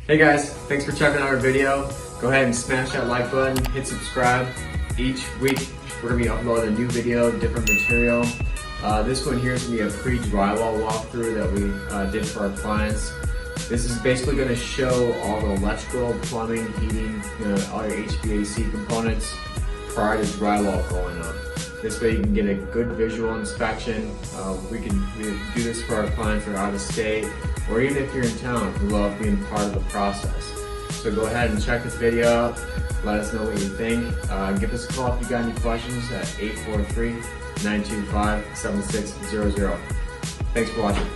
Hey guys, thanks for checking out our video. Go ahead and smash that like button, hit subscribe. Each week we're gonna be uploading a new video, different material. This one here is gonna be a pre-drywall walkthrough that we did for our clients. This is basically gonna show all the electrical, plumbing, heating, all your HVAC components prior to drywall going up. This way you can get a good visual inspection. We do this for our clients that are out of state, or even if you're in town, we love being part of the process. So go ahead and check this video out. Let us know what you think. Give us a call if you got any questions at 843-925-7600. Thanks for watching.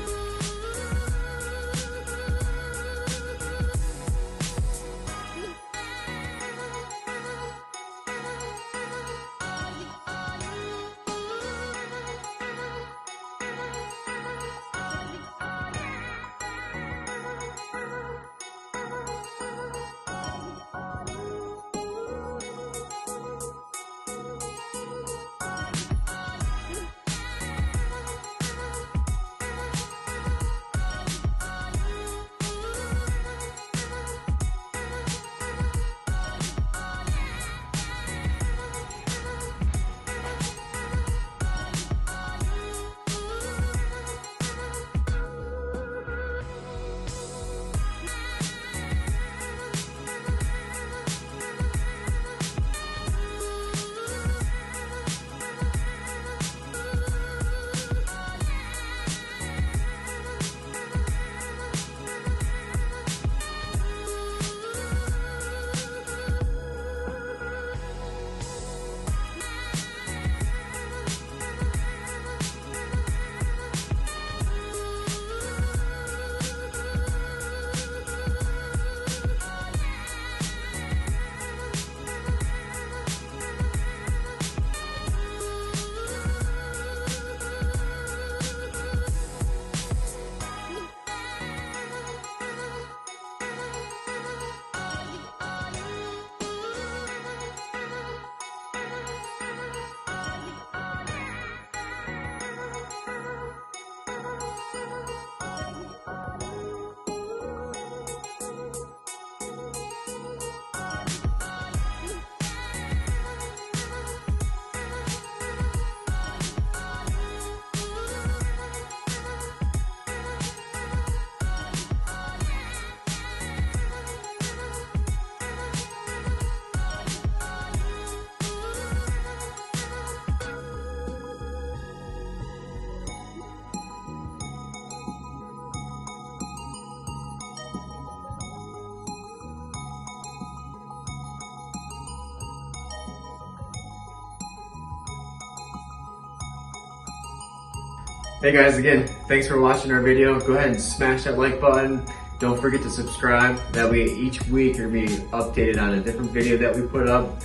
Hey guys, again, thanks for watching our video. Go ahead and smash that like button. Don't forget to subscribe. That way each week you're going to be updated on a different video that we put up.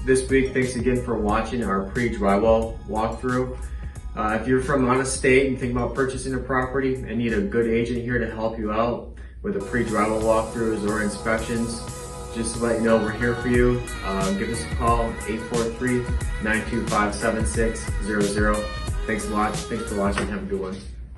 This week, thanks again for watching our pre-drywall walkthrough. If you're from out of state and think about purchasing a property and need a good agent here to help you out with the pre-drywall walkthroughs or inspections, just to let you know we're here for you. Give us a call, 843-925-7600. Thanks a lot. Thanks for watching. Have a good one.